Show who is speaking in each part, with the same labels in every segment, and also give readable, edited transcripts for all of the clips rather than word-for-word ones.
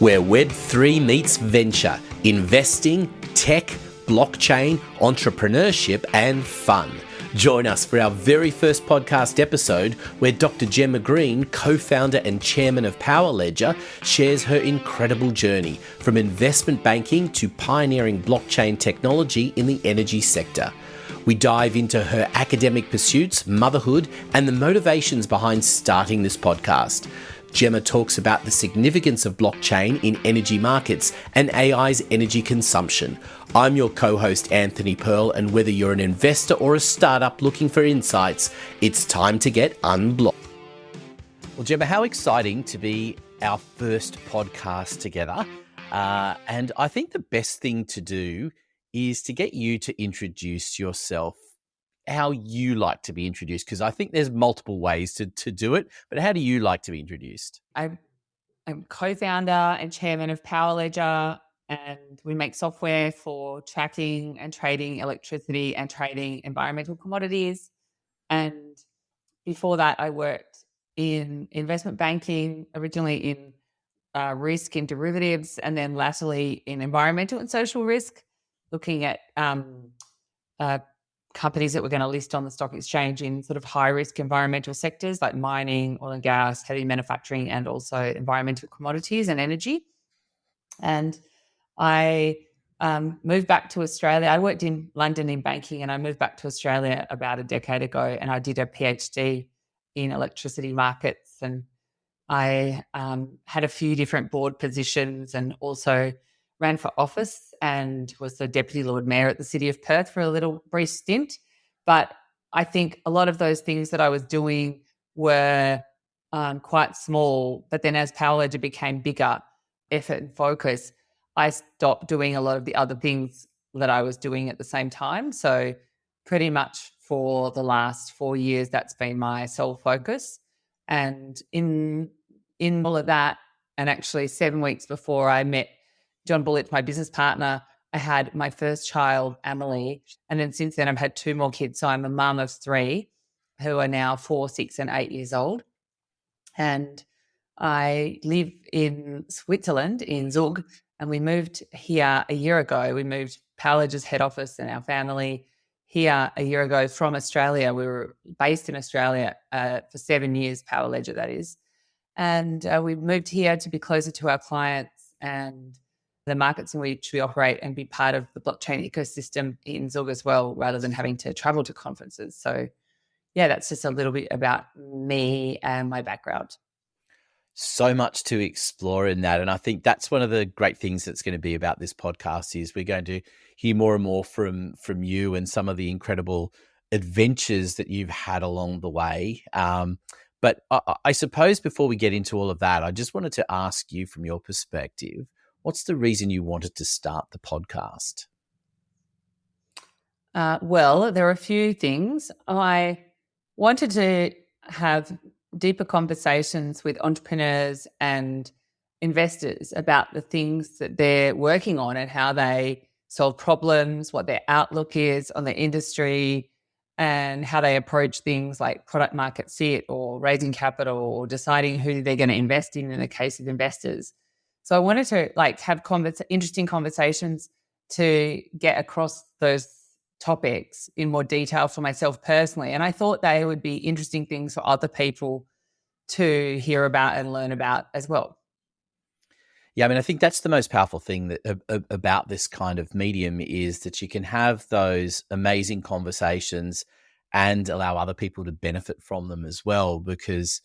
Speaker 1: where Web3 meets venture, investing, tech, blockchain, entrepreneurship, and fun. Join us for our very first podcast episode where Dr. Jemma Green, co-founder and chairman of Power Ledger, shares her incredible journey from investment banking to pioneering blockchain technology in the energy sector. We dive into her academic pursuits, motherhood, and the motivations behind starting this podcast. Jemma talks about the significance of blockchain in energy markets and AI's energy consumption. I'm your co-host, Anthony Pearl, and whether you're an investor or a startup looking for insights, it's time to get unblocked. Well, Jemma, how exciting to be our first podcast together. And I think the best thing to do is to get you to introduce yourself, how you like to be introduced, because I think there's multiple ways to do it, but how do you like to be introduced?
Speaker 2: I'm co-founder and chairman of Power Ledger, and we make software for tracking and trading electricity and trading environmental commodities. And before that, I worked in investment banking, originally in risk and derivatives, and then latterly in environmental and social risk, looking at companies that were going to list on the stock exchange in sort of high-risk environmental sectors like mining, oil and gas, heavy manufacturing, and also environmental commodities and energy. And I moved back to Australia. I worked in London in banking, and I moved back to Australia about a decade ago, and I did a PhD in electricity markets. And I had a few different board positions and also ran for office and was the Deputy Lord Mayor at the City of Perth for a little brief stint. But I think a lot of those things that I was doing were quite small. But then as Power Ledger became bigger, effort and focus, I stopped doing a lot of the other things that I was doing at the same time. So pretty much for the last 4 years, that's been my sole focus. And in all of that, and actually 7 weeks before I met John Bullitt, my business partner, I had my first child, Emily, and then since then I've had 2 more kids. So I'm a mum of 3 who are now 4, 6 and 8 years old. And I live in Switzerland, in Zug, and we moved here a year ago. We moved Power Ledger's head office and our family here a year ago from Australia. We were based in Australia for 7 years, Power Ledger, that is. And we moved here to be closer to our clients and the markets in which we operate and be part of the blockchain ecosystem in Zug as well, rather than having to travel to conferences. So, yeah, that's just a little bit about me and my background.
Speaker 1: So much to explore in that. And I think that's one of the great things that's going to be about this podcast is we're going to hear more and more from you and some of the incredible adventures that you've had along the way. But I suppose before we get into all of that, I just wanted to ask you from your perspective, what's the reason you wanted to start the podcast?
Speaker 2: Well, there are a few things. I wanted to have deeper conversations with entrepreneurs and investors about the things that they're working on and how they solve problems, what their outlook is on the industry, and how they approach things like product market fit or raising capital or deciding who they're going to invest in the case of investors. So I wanted to have interesting conversations to get across those topics in more detail for myself personally. And I thought they would be interesting things for other people to hear about and learn about as well.
Speaker 1: Yeah, I mean, I think that's the most powerful thing that about this kind of medium is that you can have those amazing conversations and allow other people to benefit from them as well, because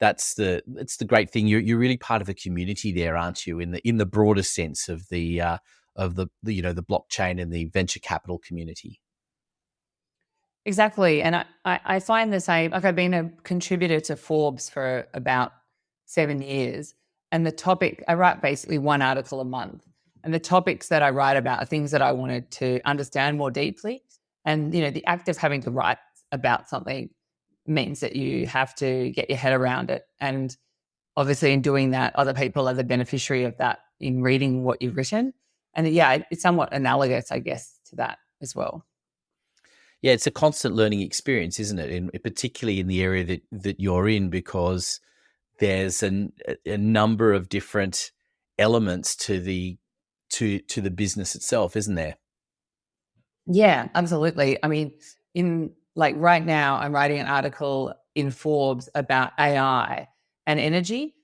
Speaker 1: it's the great thing. You're really part of a community there, aren't you? In the broader sense of the blockchain and the venture capital community.
Speaker 2: Exactly, and I find the same. Like I've been a contributor to Forbes for about 7 years, and the topic I write basically one article a month, and the topics that I write about are things that I wanted to understand more deeply. And the act of having to write about something means that you have to get your head around it. And obviously in doing that, other people are the beneficiary of that in reading what you've written. And yeah, it's somewhat analogous, I guess, to that as well.
Speaker 1: Yeah, it's a constant learning experience, isn't it? Particularly in the area that you're in, because there's a number of different elements to the business itself, isn't there?
Speaker 2: Yeah, absolutely. I mean, in like right now, I'm writing an article in Forbes about AI and energy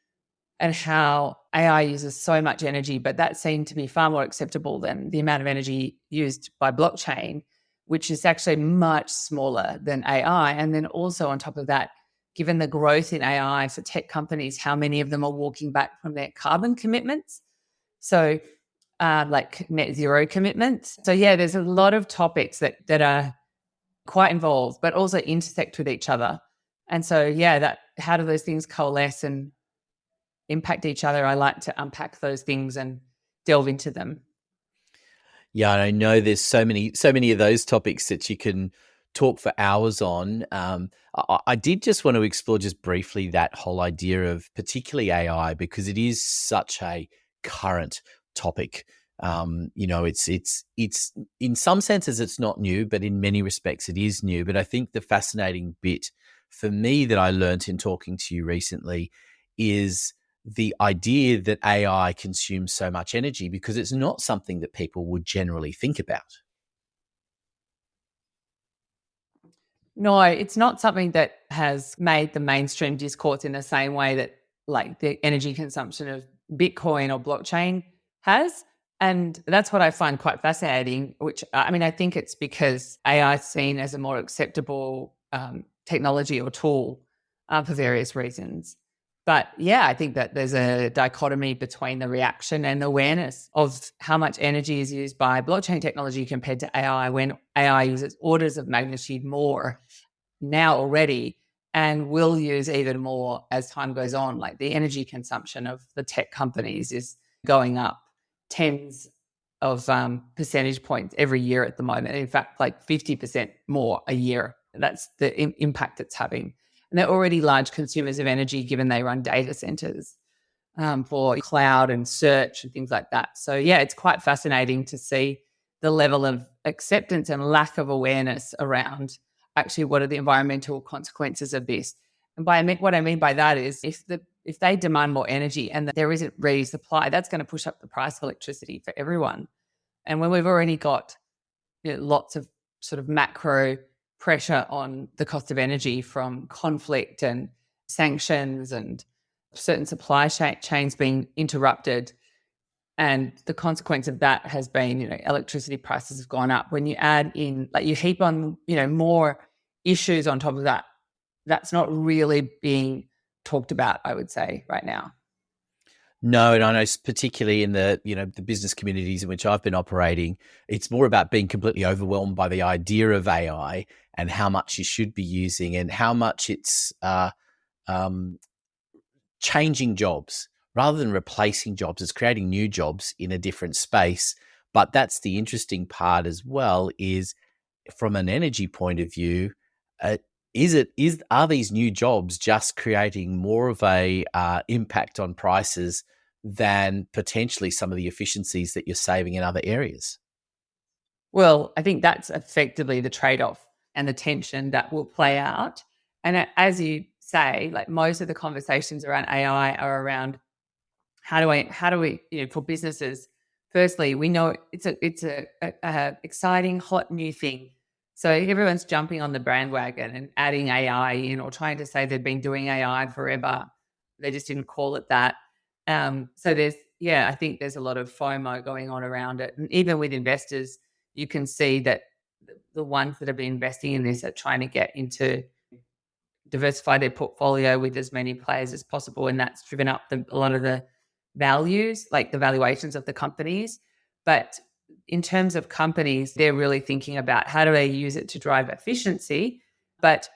Speaker 2: and how AI uses so much energy, but that seemed to be far more acceptable than the amount of energy used by blockchain, which is actually much smaller than AI. And then also on top of that, given the growth in AI for tech companies, how many of them are walking back from their carbon commitments? So like net zero commitments. So yeah, there's a lot of topics that are quite involved, but also intersect with each other. And so yeah, that how do those things coalesce and impact each other? I like to unpack those things and delve into them.
Speaker 1: Yeah, and I know there's so many of those topics that you can talk for hours on. I did just want to explore just briefly that whole idea of particularly AI because it is such a current topic. It's in some senses it's not new, but in many respects it is new. But I think the fascinating bit for me that I learnt in talking to you recently is the idea that AI consumes so much energy because it's not something that people would generally think about.
Speaker 2: No, it's not something that has made the mainstream discourse in the same way that like the energy consumption of Bitcoin or blockchain has. And that's what I find quite fascinating, which I mean, I think it's because AI is seen as a more acceptable technology or tool for various reasons. But yeah, I think that there's a dichotomy between the reaction and awareness of how much energy is used by blockchain technology compared to AI when AI uses orders of magnitude more now already and will use even more as time goes on. Like the energy consumption of the tech companies is going up tens of percentage points every year at the moment. In fact, like 50% more a year. That's the impact it's having. And they're already large consumers of energy given they run data centers for cloud and search and things like that. So, yeah, it's quite fascinating to see the level of acceptance and lack of awareness around actually what are the environmental consequences of this. And what I mean by that is if they demand more energy and there isn't ready supply, that's going to push up the price of electricity for everyone. And when we've already got lots of sort of macro pressure on the cost of energy from conflict and sanctions and certain supply chains being interrupted, and the consequence of that has been, electricity prices have gone up. When you add in, like you heap on, more issues on top of that, that's not really being talked about, I would say, right now.
Speaker 1: No, and I know particularly in the business communities in which I've been operating, it's more about being completely overwhelmed by the idea of AI and how much you should be using and how much it's um, changing jobs rather than replacing jobs. It's creating new jobs in a different space. But that's the interesting part as well is from an energy point of view, uh, are these new jobs just creating more of a impact on prices than potentially some of the efficiencies that you're saving in other areas?
Speaker 2: Well, I think that's effectively the trade-off and the tension that will play out. And as you say, like most of the conversations around AI are around how do we, for businesses, firstly, we know it's a exciting, hot new thing. So everyone's jumping on the bandwagon and adding AI in or trying to say they've been doing AI forever. They just didn't call it that. So I think there's a lot of FOMO going on around it. And even with investors, you can see that the ones that have been investing in this are trying to get into diversify their portfolio with as many players as possible. And that's driven up a lot of the values, like the valuations of the companies. But in terms of companies, they're really thinking about how do they use it to drive efficiency. And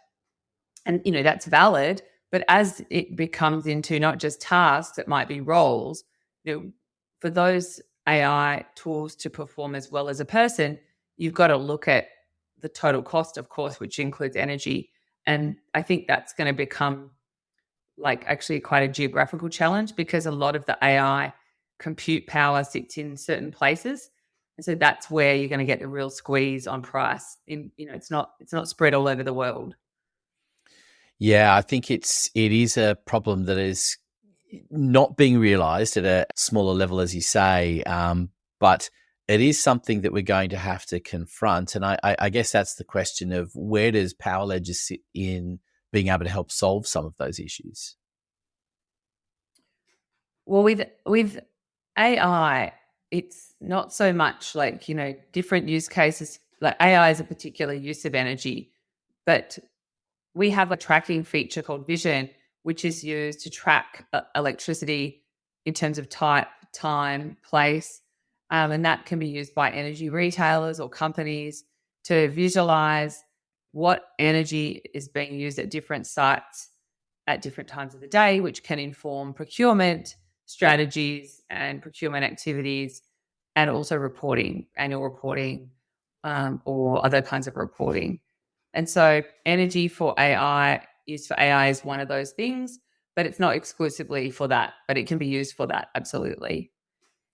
Speaker 2: that's valid. But as it becomes into not just tasks, it might be roles, for those AI tools to perform as well as a person, you've got to look at the total cost, of course, which includes energy. And I think that's going to become like actually quite a geographical challenge because a lot of the AI compute power sits in certain places. And so that's where you're going to get the real squeeze on price. It's not spread all over the world.
Speaker 1: Yeah, I think it is a problem that is not being realised at a smaller level, as you say, but it is something that we're going to have to confront. And I guess that's the question of where does Power Ledger sit in being able to help solve some of those issues?
Speaker 2: Well, with AI, it's not so much like, different use cases. Like AI is a particular use of energy, but we have a tracking feature called Vision, which is used to track electricity in terms of type, time, place. And that can be used by energy retailers or companies to visualize what energy is being used at different sites at different times of the day, which can inform procurement strategies and procurement activities, and also reporting, annual reporting, or other kinds of reporting. And so energy for AI is one of those things, but it's not exclusively for that, but it can be used for that, absolutely.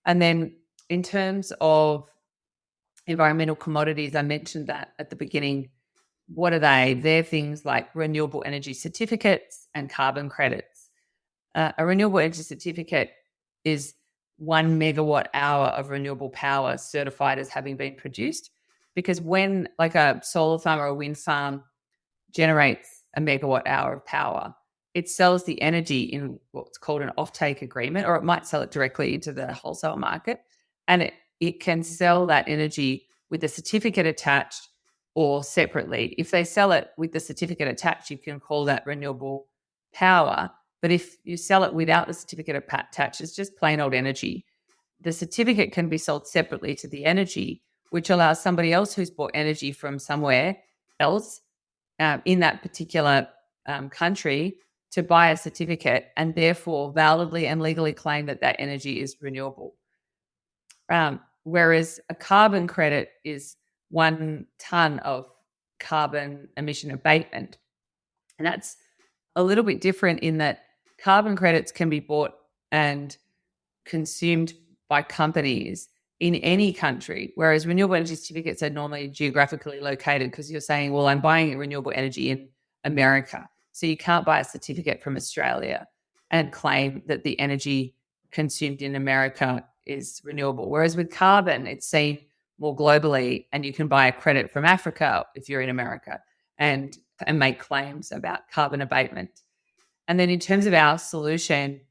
Speaker 2: And then in terms of environmental commodities, I mentioned that at the beginning. What are they? They're things like renewable energy certificates and carbon credits. A renewable energy certificate is 1 megawatt hour of renewable power certified as having been produced. Because when like a solar farm or a wind farm generates a megawatt hour of power, it sells the energy in what's called an offtake agreement, or it might sell it directly into the wholesale market. And it can sell that energy with a certificate attached or separately. If they sell it with the certificate attached, you can call that renewable power. But if you sell it without the certificate attached, it's just plain old energy. The certificate can be sold separately to the energy, which allows somebody else who's bought energy from somewhere else in that particular country to buy a certificate and therefore validly and legally claim that that energy is renewable. Whereas a carbon credit is 1 ton of carbon emission abatement. And that's a little bit different in that carbon credits can be bought and consumed by companies in any country, whereas renewable energy certificates are normally geographically located, because you're saying, well, I'm buying renewable energy in America. So you can't buy a certificate from Australia and claim that the energy consumed in America is renewable. Whereas with carbon, it's seen more globally, and you can buy a credit from Africa if you're in America and make claims about carbon abatement. And then in terms of our solution,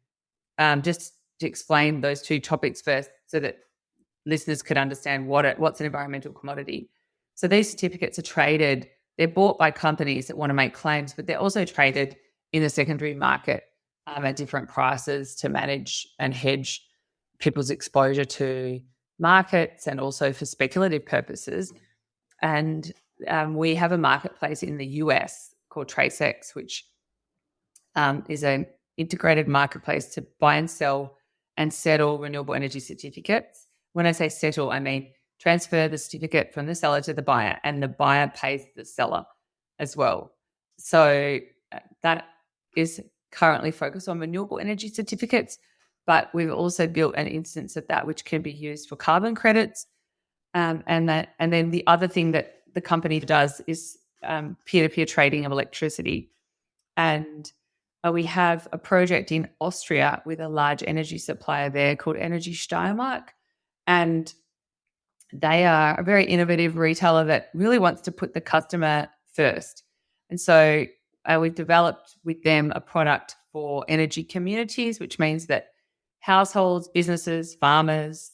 Speaker 2: just to explain those two topics first so that listeners could understand what's an environmental commodity. So these certificates are traded, they're bought by companies that want to make claims, but they're also traded in the secondary market at different prices to manage and hedge people's exposure to markets and also for speculative purposes. And we have a marketplace in the US called TraceX, which is an integrated marketplace to buy and sell and settle renewable energy certificates. When I say settle, I mean transfer the certificate from the seller to the buyer, and the buyer pays the seller as well. So that is currently focused on renewable energy certificates, but we've also built an instance of that which can be used for carbon credits. And then the other thing that the company does is peer-to-peer trading of electricity. And we have a project in Austria with a large energy supplier there called Energy Steiermark. And they are a very innovative retailer that really wants to put the customer first. And so we've developed with them a product for energy communities, which means that households, businesses, farmers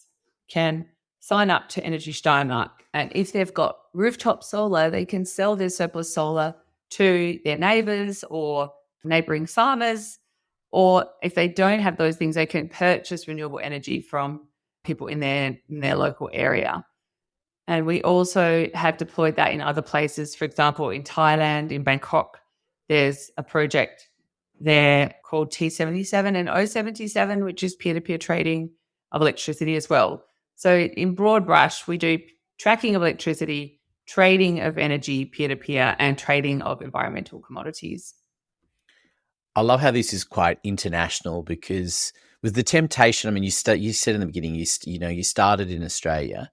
Speaker 2: can sign up to Energy Steiermark. And if they've got rooftop solar, they can sell their surplus solar to their neighbours or neighbouring farmers. Or if they don't have those things, they can purchase renewable energy from people in their local area. And we also have deployed that in other places. For example, in Thailand, in Bangkok, there's a project there called T77 and O77, which is peer-to-peer trading of electricity as well. So in broad brush, we do tracking of electricity, trading of energy peer-to-peer, and trading of environmental commodities.
Speaker 1: I love how this is quite international, because with the temptation, I mean, you said in the beginning, you started in Australia.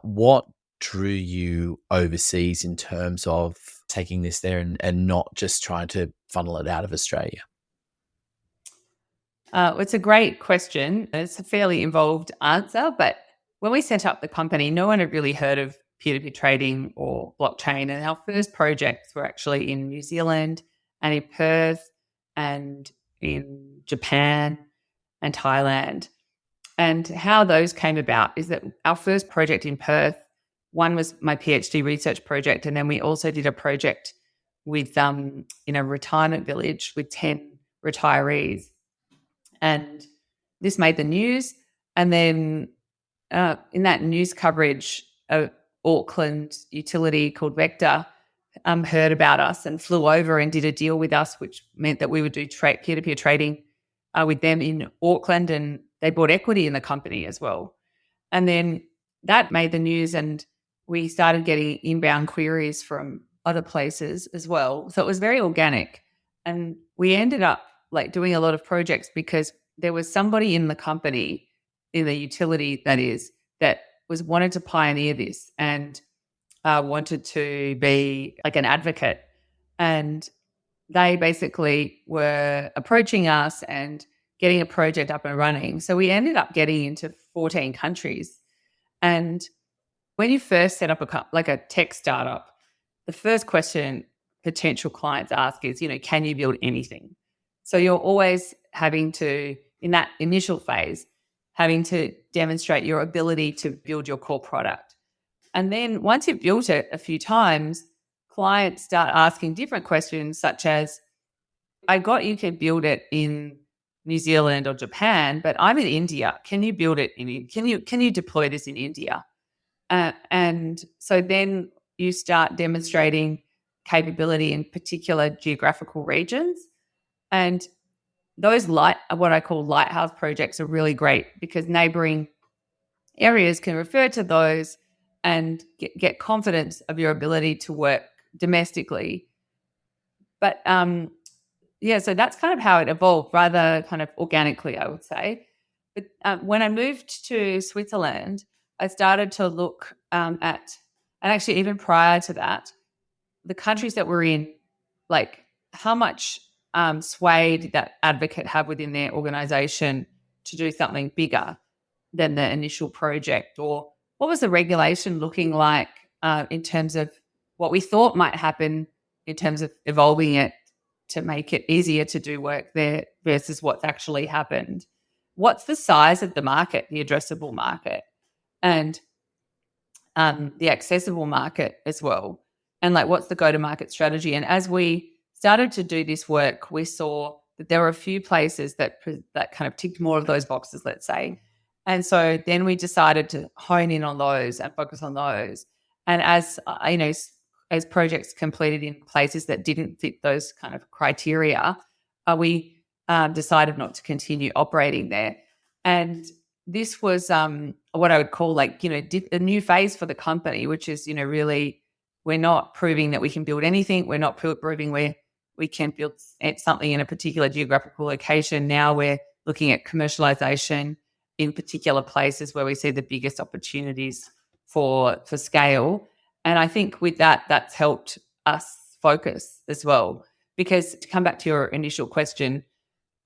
Speaker 1: What drew you overseas in terms of taking this there and not just trying to funnel it out of Australia?
Speaker 2: It's a great question. It's a fairly involved answer, but when we set up the company, no one had really heard of peer-to-peer trading or blockchain. And our first projects were actually in New Zealand and in Perth and in Japan and Thailand. And how those came about is that our first project in Perth, one was my PhD research project, and then we also did a project with in a retirement village with 10 retirees. And this made the news. And then in that news coverage, Auckland utility called Vector heard about us and flew over and did a deal with us, which meant that we would do peer-to-peer trading with them in Auckland, and they bought equity in the company as well. And then that made the news, and we started getting inbound queries from other places as well. So it was very organic. And we ended up like doing a lot of projects because there was somebody in the company, in the utility that is, that was wanted to pioneer this and wanted to be like an advocate. And they basically were approaching us and getting a project up and running. So we ended up getting into 14 countries. And when you first set up a tech startup, the first question potential clients ask is, can you build anything? So you're always having to, in that initial phase, having to demonstrate your ability to build your core product. And then once you've built it a few times, clients start asking different questions such as, I got you can build it in New Zealand or Japan, but I'm in India. Can you build it can you deploy this in India? And so then you start demonstrating capability in particular geographical regions. And those what I call lighthouse projects are really great because neighboring areas can refer to those and get confidence of your ability to work domestically. But so that's kind of how it evolved, rather kind of organically, I would say. But when I moved to Switzerland, I started to look at, and actually even prior to that, the countries that we're in, like how much sway did that advocate have within their organization to do something bigger than the initial project, or what was the regulation looking like in terms of what we thought might happen in terms of evolving it to make it easier to do work there versus what's actually happened. What's the size of the market, the addressable market, and the accessible market as well? And like, what's the go-to-market strategy? And as we started to do this work, we saw that there were a few places that kind of ticked more of those boxes, let's say. And so then we decided to hone in on those and focus on those. And as as projects completed in places that didn't fit those kind of criteria, we decided not to continue operating there. And this was what I would call like, a new phase for the company, which is, really, we're not proving that we can build anything. We're not proving we can build something in a particular geographical location. Now we're looking at commercialization in particular places where we see the biggest opportunities for scale. And I think with that, that's helped us focus as well. Because to come back to your initial question,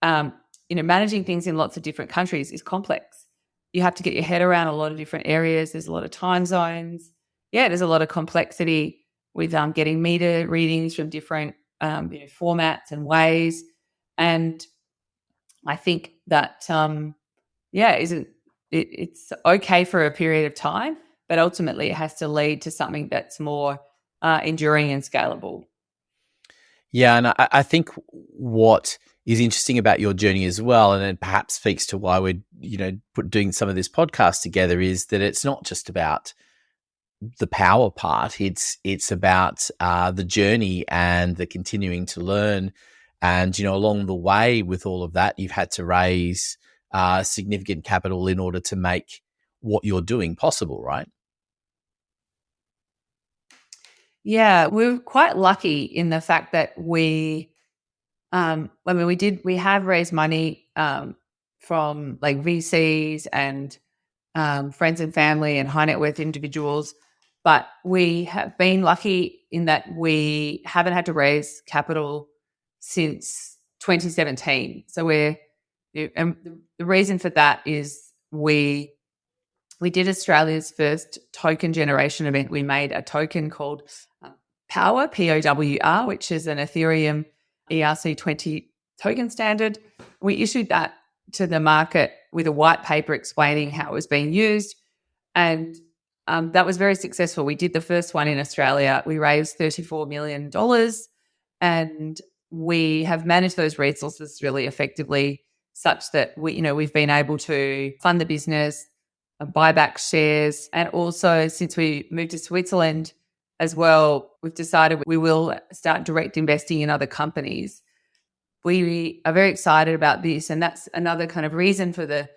Speaker 2: managing things in lots of different countries is complex. You have to get your head around a lot of different areas. There's a lot of time zones. Yeah, there's a lot of complexity with getting meter readings from different formats and ways. And I think that it's okay for a period of time, but ultimately it has to lead to something that's more enduring and scalable.
Speaker 1: Yeah, and I think what is interesting about your journey as well, and it perhaps speaks to why we're doing some of this podcast together, is that it's not just about the power part. It's about the journey and the continuing to learn. And along the way with all of that, you've had to raise significant capital in order to make what you're doing possible, right?
Speaker 2: Yeah, we're quite lucky in the fact that we have raised money from like VCs and friends and family and high net worth individuals, but we have been lucky in that we haven't had to raise capital since 2017. So we're And the reason for that is we did Australia's first token generation event. We made a token called Power, POWR, which is an Ethereum ERC20 token standard. We issued that to the market with a white paper explaining how it was being used. And that was very successful. We did the first one in Australia. We raised $34 million, and we have managed those resources really effectively, such that we've been able to fund the business, buy back shares, and also since we moved to Switzerland as well, we've decided we will start direct investing in other companies. We are very excited about this, and that's another kind of reason for the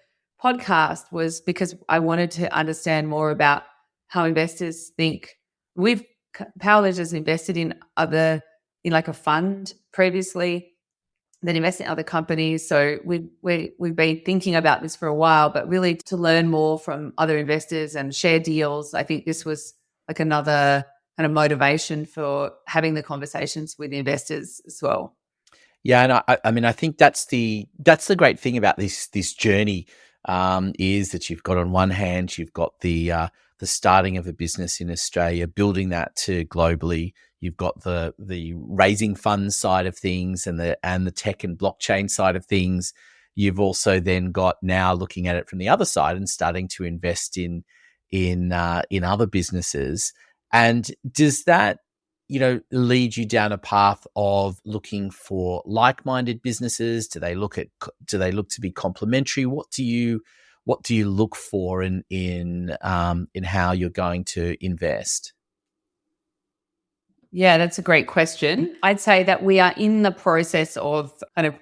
Speaker 2: podcast, was because I wanted to understand more about how investors think. Power Ledger's invested in like a fund previously that invest in other companies. So we've been thinking about this for a while, but really to learn more from other investors and share deals. I think this was like another kind of motivation for having the conversations with investors as well.
Speaker 1: Yeah, and I mean, I think that's the great thing about this journey, is that you've got, on one hand, you've got the starting of a business in Australia, building that to globally. You've got the raising funds side of things, and the tech and blockchain side of things. You've also then got now looking at it from the other side and starting to invest in other businesses. And does that lead you down a path of looking for like-minded businesses? Do they look to be complementary? What do you look for in how you're going to invest?
Speaker 2: Yeah, that's a great question. I'd say that we are in the process of kind of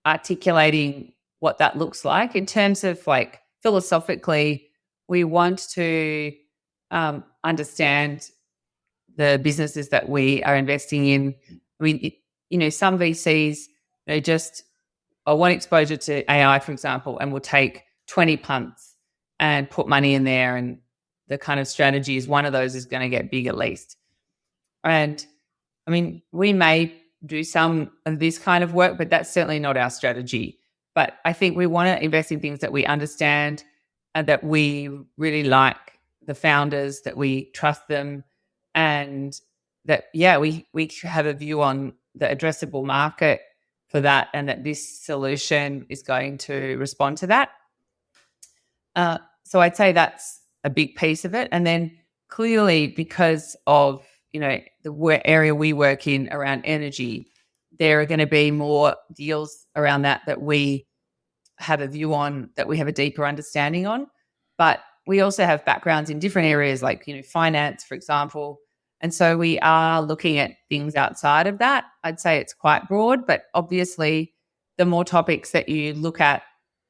Speaker 2: articulating what that looks like in terms of, like, philosophically, we want to understand the businesses that we are investing in. I mean, some VCs, they just want exposure to AI, for example, and will take 20 punts and put money in there, and the kind of strategy is one of those is going to get big at least. And I mean, we may do some of this kind of work, but that's certainly not our strategy. But I think we want to invest in things that we understand and that we really like the founders, that we trust them, and that, we have a view on the addressable market for that, and that this solution is going to respond to that. So I'd say that's a big piece of it. And then clearly, because of the area we work in around energy, there are going to be more deals around that we have a view on, that we have a deeper understanding on. But we also have backgrounds in different areas, like finance, for example. And so we are looking at things outside of that. I'd say it's quite broad, but obviously the more topics that you look at,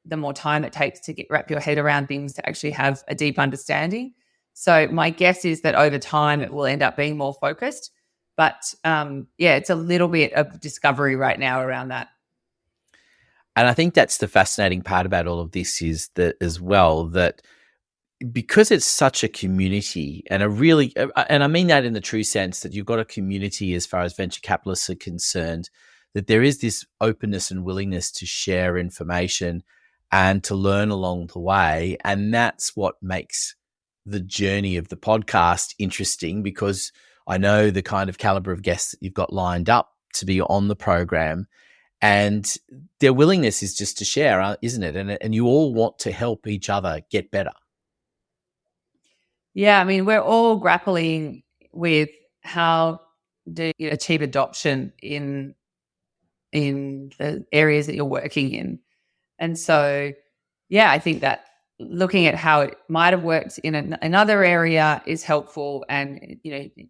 Speaker 2: the more time it takes to wrap your head around things to actually have a deep understanding. So my guess is that over time it will end up being more focused. But it's a little bit of discovery right now around that.
Speaker 1: And I think that's the fascinating part about all of this, is that as well, that because it's such a community, and and I mean that in the true sense, that you've got a community as far as venture capitalists are concerned, that there is this openness and willingness to share information and to learn along the way. And that's what makes the journey of the podcast interesting, because I know the kind of caliber of guests that you've got lined up to be on the program, and their willingness is just to share, isn't it? And you all want to help each other get better.
Speaker 2: Yeah, I mean, we're all grappling with how do you achieve adoption in the areas that you're working in. And so, I think that looking at how it might have worked in another area is helpful, and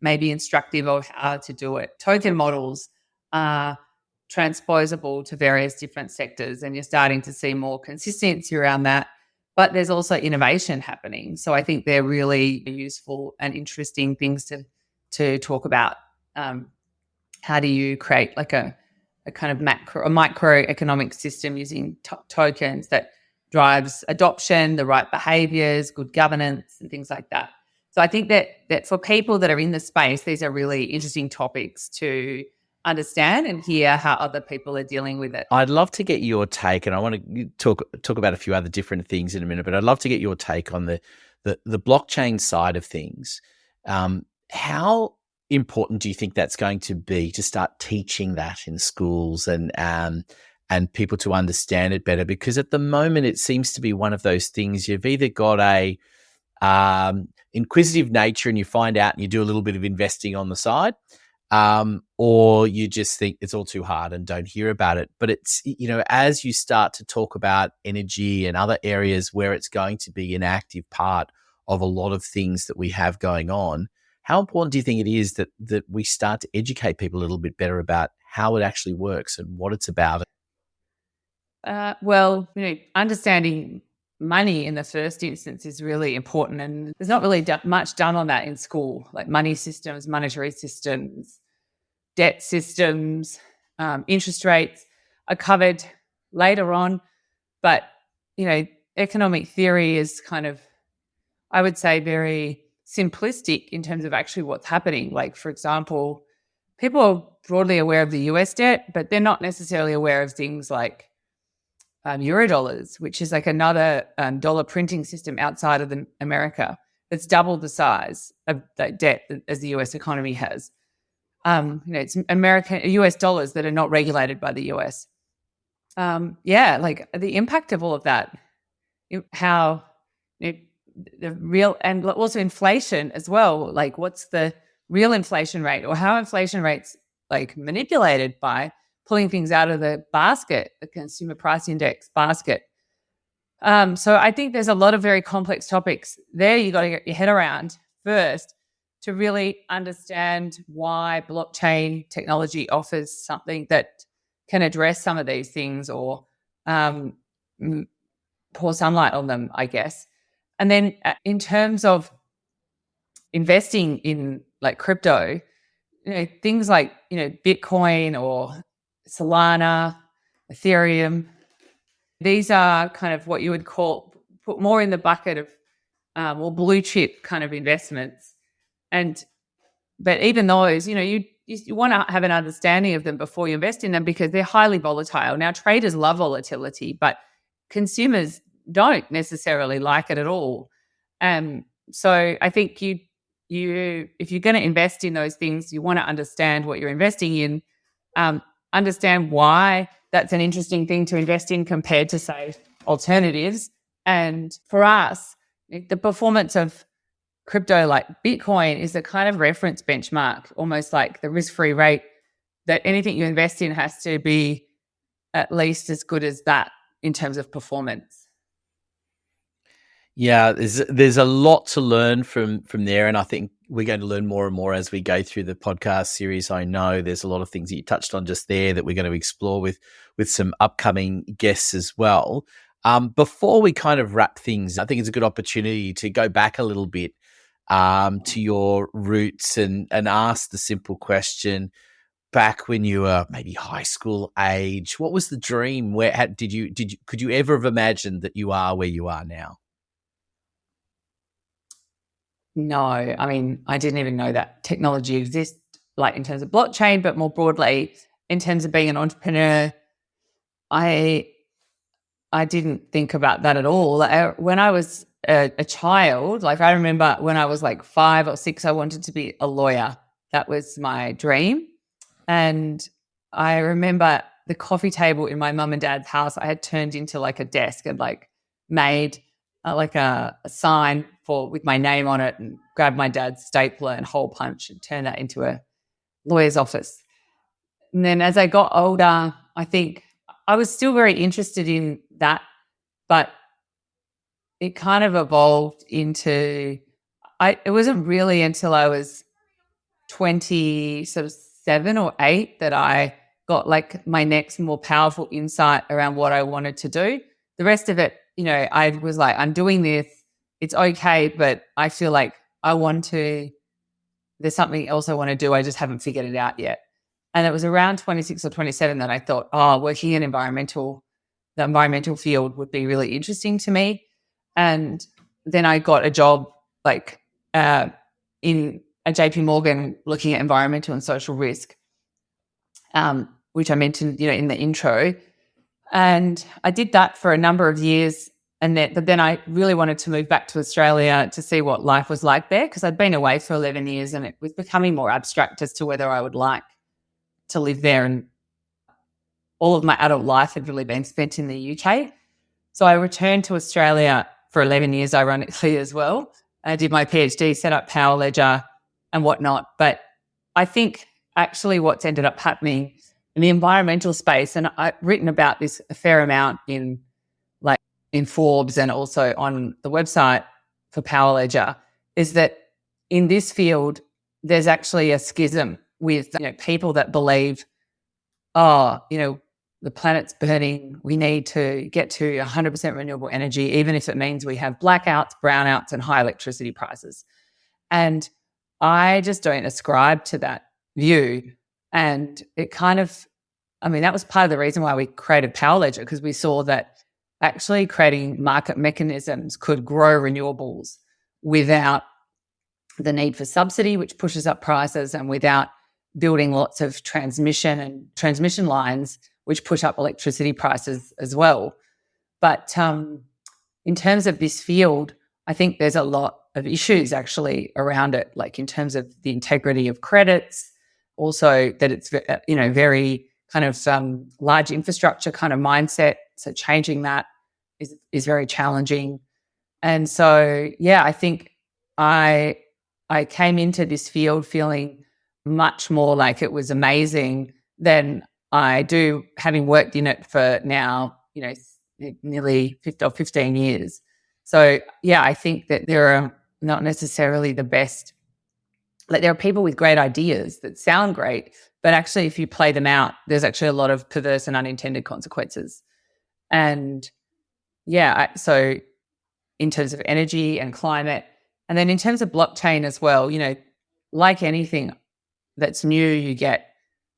Speaker 2: maybe instructive of how to do it. Token models are transposable to various different sectors, and you're starting to see more consistency around that. But there's also innovation happening. So I think they're really useful and interesting things to talk about. How do you create like a kind of microeconomic system using tokens that drives adoption, the right behaviors, good governance, and things like that. So I think that for people that are in the space, these are really interesting topics to understand and hear how other people are dealing with it.
Speaker 1: I'd love to get your take, and I want to talk about a few other different things in a minute, but I'd love to get your take on the blockchain side of things. How important do you think that's going to be to start teaching that in schools and people to understand it better? Because at the moment, it seems to be one of those things you've either got a inquisitive nature and you find out and you do a little bit of investing on the side, or you just think it's all too hard and don't hear about it. But it's, as you start to talk about energy and other areas where it's going to be an active part of a lot of things that we have going on, how important do you think it is that we start to educate people a little bit better about how it actually works and what it's about?
Speaker 2: Well, understanding money in the first instance is really important, and there's not really much done on that in school, like money systems, monetary systems, debt systems, interest rates are covered later on. But, economic theory is kind of, I would say, very simplistic in terms of actually what's happening. Like, for example, people are broadly aware of the US debt, but they're not necessarily aware of things like Eurodollars, which is like another dollar printing system outside of America. It's double the size of that debt as the US economy has. It's US dollars that are not regulated by the US. Like the impact of all of that, how the real, and also inflation as well. Like, what's the real inflation rate, or how inflation rates like manipulated by pulling things out of the basket, the consumer price index basket. So I think there's a lot of very complex topics there you got to get your head around first to really understand why blockchain technology offers something that can address some of these things, or pour sunlight on them, I guess. And then in terms of investing in like crypto, things like, Bitcoin or Solana, Ethereum, these are kind of what you would put more in the bucket of or blue chip kind of investments. But even those, you want to have an understanding of them before you invest in them, because they're highly volatile. Now, traders love volatility, but consumers don't necessarily like it at all. So I think if you're going to invest in those things, you want to understand what you're investing in, understand why that's an interesting thing to invest in compared to, say, alternatives. And for us, the performance of crypto like Bitcoin is a kind of reference benchmark, almost like the risk-free rate, that anything you invest in has to be at least as good as that in terms of performance.
Speaker 1: Yeah, there's a lot to learn from there, and I think we're going to learn more and more as we go through the podcast series. I know there's a lot of things that you touched on just there that we're going to explore with some upcoming guests as well. Before we kind of wrap things, I think it's a good opportunity to go back a little bit to your roots and ask the simple question: back when you were maybe high school age, what was the dream? Could you ever have imagined that you are where you are now?
Speaker 2: No, I mean, I didn't even know that technology exists, like in terms of blockchain, but more broadly in terms of being an entrepreneur, I didn't think about that at all. When I was a child, like I remember when I was like 5 or 6, I wanted to be a lawyer. That was my dream. And I remember the coffee table in my mum and dad's house, I had turned into like a desk and like made like a sign with my name on it, and grabbed my dad's stapler and hole punch and turned that into a lawyer's office. And then as I got older, I think I was still very interested in that, but it kind of evolved into, it wasn't really until I was 27 or 8 that I got like my next more powerful insight around what I wanted to do. The rest of it, I was like, I'm doing this, it's okay, but I feel like there's something else I want to do. I just haven't figured it out yet. And it was around 26 or 27 that I thought, working in the environmental field would be really interesting to me. And then I got a job like in a JP Morgan looking at environmental and social risk. which I mentioned, in the intro. And I did that for a number of years. But then I really wanted to move back to Australia to see what life was like there, because I'd been away for 11 years and it was becoming more abstract as to whether I would like to live there. And all of my adult life had really been spent in the UK. So I returned to Australia for 11 years, ironically, as well. I did my PhD, set up Power Ledger and whatnot. But I think actually what's ended up happening in the environmental space, and I've written about this a fair amount in Forbes and also on the website for Power Ledger, is that in this field, there's actually a schism with people that believe, the planet's burning, we need to get to 100% renewable energy, even if it means we have blackouts, brownouts, and high electricity prices. And I just don't ascribe to that view. And it that was part of the reason why we created Power Ledger, because we saw that actually creating market mechanisms could grow renewables without the need for subsidy, which pushes up prices, and without building lots of transmission lines, which push up electricity prices as well. But in terms of this field, I think there's a lot of issues actually around it, like in terms of the integrity of credits, also that it's very kind of large infrastructure kind of mindset. So changing that is very challenging. And so, I think I came into this field feeling much more like it was amazing than I do, having worked in it for now, nearly 15 years. So, I think that there are not necessarily the best, like there are people with great ideas that sound great, but actually if you play them out, there's actually a lot of perverse and unintended consequences. And so in terms of energy and climate, and then in terms of blockchain as well, like anything that's new, you get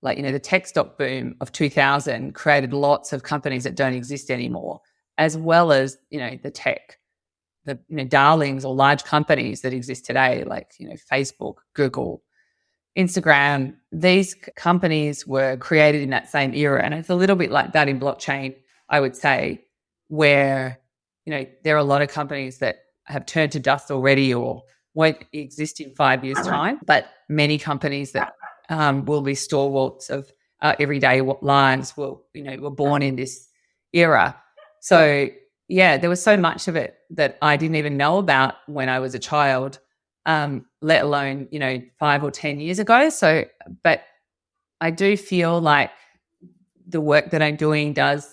Speaker 2: the tech stock boom of 2000 created lots of companies that don't exist anymore, as well as, the tech, the darlings or large companies that exist today, like, Facebook, Google, Instagram. These companies were created in that same era. And it's a little bit like that in blockchain, I would say, where, there are a lot of companies that have turned to dust already or won't exist in 5 years' time, but many companies that will be stalwarts of everyday lives were born in this era. So, there was so much of it that I didn't even know about when I was a child, let alone, 5 or 10 years ago. So, but I do feel like the work that I'm doing does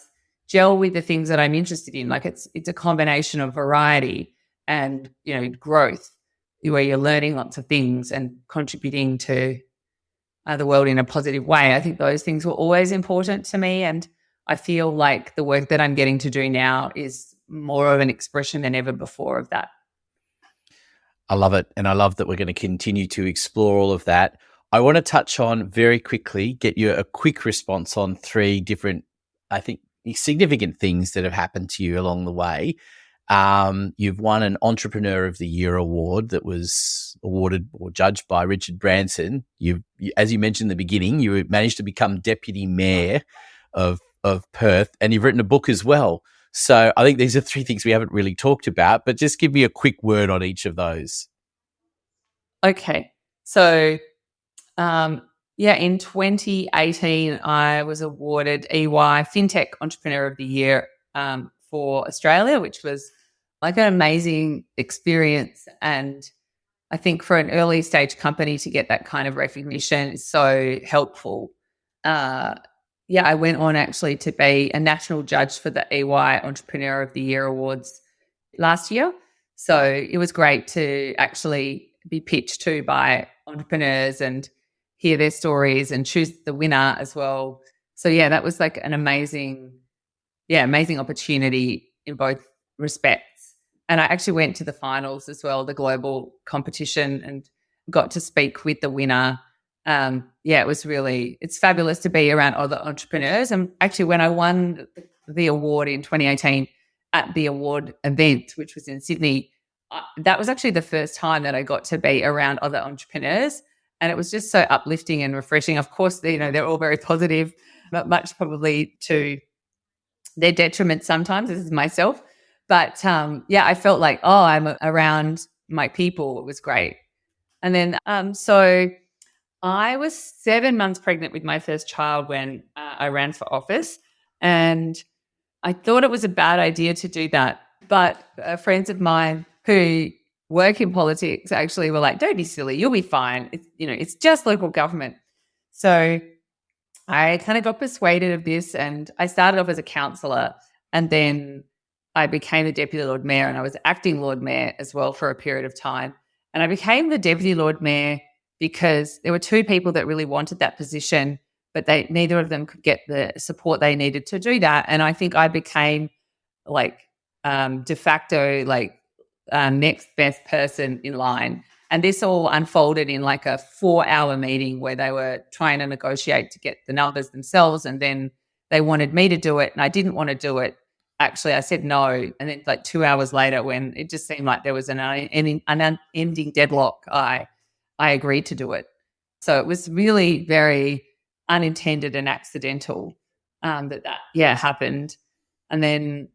Speaker 2: gel with the things that I'm interested in. Like it's a combination of variety and, growth, where you're learning lots of things and contributing to the world in a positive way. I think those things were always important to me. And I feel like the work that I'm getting to do now is more of an expression than ever before of that.
Speaker 1: I love it. And I love that we're going to continue to explore all of that. I want to touch on very quickly, get you a quick response on 3 different, I think, significant things that have happened to you along the way. You've won an Entrepreneur of the Year award that was awarded or judged by Richard Branson. You, as you mentioned in the beginning, you managed to become Deputy Mayor of Perth, and you've written a book as well. So I think these are 3 things we haven't really talked about, but just give me a quick word on each of those.
Speaker 2: Okay. So, in 2018, I was awarded EY FinTech Entrepreneur of the Year for Australia, which was like an amazing experience. And I think for an early stage company to get that kind of recognition is so helpful. I went on actually to be a national judge for the EY Entrepreneur of the Year Awards last year. So it was great to actually be pitched to by entrepreneurs and hear their stories and choose the winner as well. So that was like an amazing opportunity in both respects. And I actually went to the finals as well, the global competition, and got to speak with the winner. It's fabulous to be around other entrepreneurs. And actually when I won the award in 2018 at the award event, which was in Sydney, that was actually the first time that I got to be around other entrepreneurs. And it was just so uplifting and refreshing. Of course, they're all very positive, but much probably to their detriment sometimes. This is myself. But I felt like, I'm around my people. It was great. And then so I was 7 months pregnant with my first child when I ran for office. And I thought it was a bad idea to do that. But friends of mine who work in politics actually were like, don't be silly, you'll be fine. It's just local government. So I kind of got persuaded of this, and I started off as a councillor, and then I became the Deputy Lord Mayor, and I was acting Lord Mayor as well for a period of time. And I became the Deputy Lord Mayor because there were two people that really wanted that position, but neither of them could get the support they needed to do that. And I think I became like de facto next best person in line. And this all unfolded in like a 4-hour meeting where they were trying to negotiate to get the numbers themselves. And then they wanted me to do it, and I didn't want to do it. Actually, I said no. And then like 2 hours later, when it just seemed like there was an unending deadlock, I agreed to do it. So it was really very unintended and accidental that happened. And then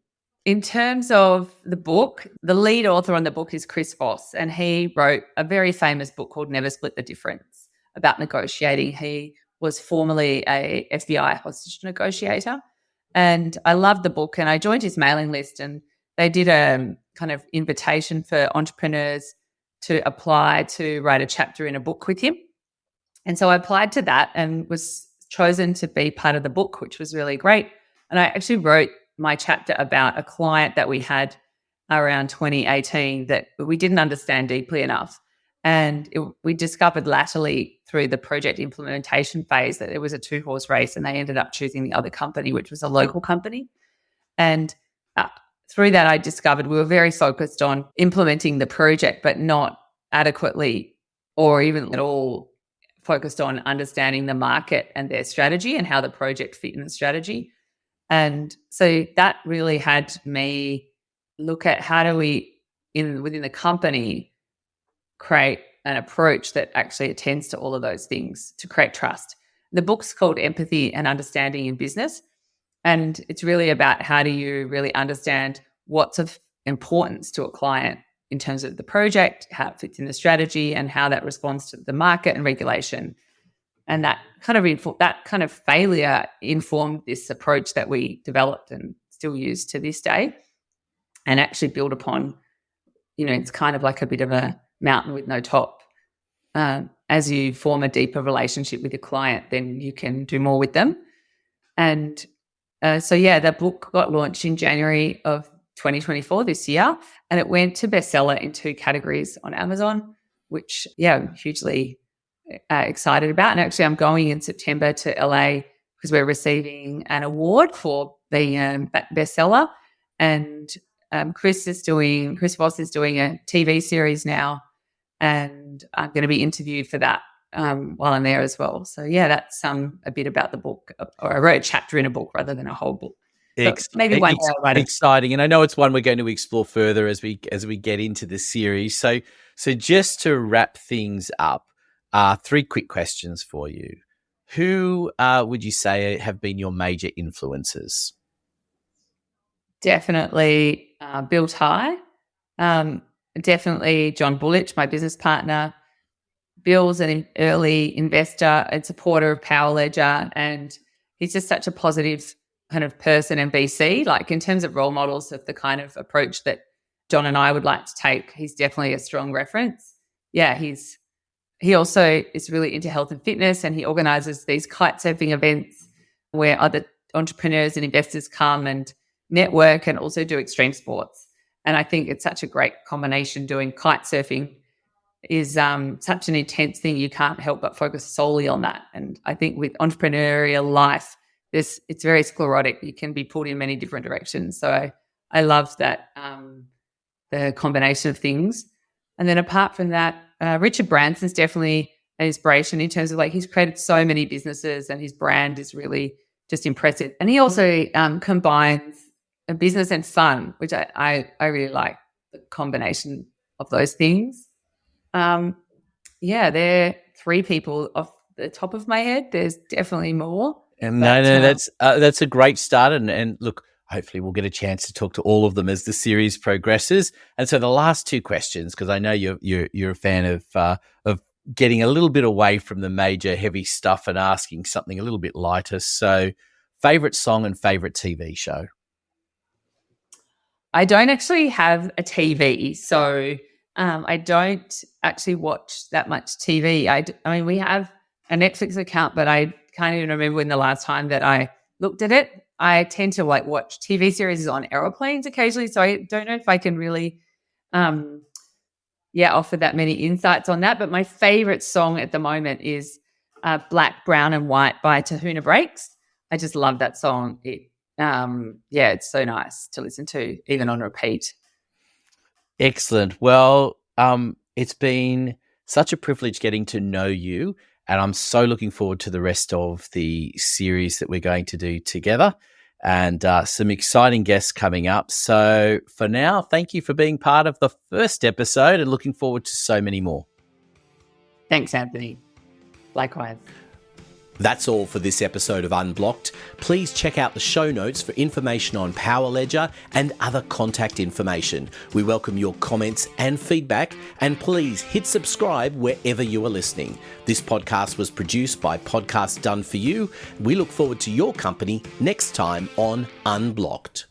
Speaker 2: in terms of the book, the lead author on the book is Chris Voss, and he wrote a very famous book called Never Split the Difference about negotiating. He was formerly a FBI hostage negotiator, and I loved the book, and I joined his mailing list, and they did a kind of invitation for entrepreneurs to apply to write a chapter in a book with him. And so I applied to that and was chosen to be part of the book, which was really great. And I actually wrote my chapter about a client that we had around 2018 that we didn't understand deeply enough. And we discovered latterly through the project implementation phase that there was a 2-horse race, and they ended up choosing the other company, which was a local company. And through that, I discovered we were very focused on implementing the project, but not adequately or even at all focused on understanding the market and their strategy and how the project fit in the strategy. And so that really had me look at how do we, within the company, create an approach that actually attends to all of those things to create trust. The book's called Empathy and Understanding in Business, and it's really about how do you really understand what's of importance to a client in terms of the project, how it fits in the strategy, and how that responds to the market and regulation. And that kind of failure informed this approach that we developed and still use to this day, and actually build upon. It's kind of like a bit of a mountain with no top. As you form a deeper relationship with your client, then you can do more with them. And the book got launched in January of 2024 this year, and it went to bestseller in 2 categories on Amazon, which I'm hugely excited about. And actually I'm going in September to LA because we're receiving an award for the bestseller. And Chris Voss is doing a TV series now, and I'm going to be interviewed for that while I'm there as well. So that's a bit about the book, or I wrote a chapter in a book rather than a whole book. Maybe one day I'll write it.
Speaker 1: Exciting. And I know it's one we're going to explore further as we get into the series. So just to wrap things up, 3 quick questions for you. Who would you say have been your major influences?
Speaker 2: Definitely Bill Ty. Definitely John Bullich, my business partner. Bill's an early investor and supporter of Power Ledger, and he's just such a positive kind of person and VC. Like in terms of role models of the kind of approach that John and I would like to take, he's definitely a strong reference. Yeah, he also is really into health and fitness, and he organises these kite surfing events where other entrepreneurs and investors come and network and also do extreme sports. And I think it's such a great combination. Doing kite surfing is such an intense thing. You can't help but focus solely on that. And I think with entrepreneurial life, it's very sclerotic. You can be pulled in many different directions. So I love that, the combination of things. And then apart from that, Richard Branson's definitely an inspiration in terms of he's created so many businesses, and his brand is really just impressive. And he also combines a business and fun, which I really like the combination of those things. They're 3 people off the top of my head. There's definitely more.
Speaker 1: And no, that's a great start. And look, hopefully we'll get a chance to talk to all of them as the series progresses. And so the last 2 questions, because I know you're a fan of getting a little bit away from the major heavy stuff and asking something a little bit lighter. So, favorite song and favorite TV show?
Speaker 2: I don't actually have a TV, so I don't actually watch that much TV. I mean, we have a Netflix account, but I can't even remember when the last time that I looked at it. I tend to watch TV series on aeroplanes occasionally, so I don't know if I can really, offer that many insights on that. But my favorite song at the moment is "Black, Brown, and White" by Tahuna Breaks. I just love that song. It's so nice to listen to, even on repeat.
Speaker 1: Excellent. Well, it's been such a privilege getting to know you, and I'm so looking forward to the rest of the series that we're going to do together, and some exciting guests coming up. So for now, thank you for being part of the first episode, and looking forward to so many more.
Speaker 2: Thanks, Anthony. Likewise.
Speaker 1: That's all for this episode of Unblocked. Please check out the show notes for information on Power Ledger and other contact information. We welcome your comments and feedback, and please hit subscribe wherever you are listening. This podcast was produced by Podcast Done For You. We look forward to your company next time on Unblocked.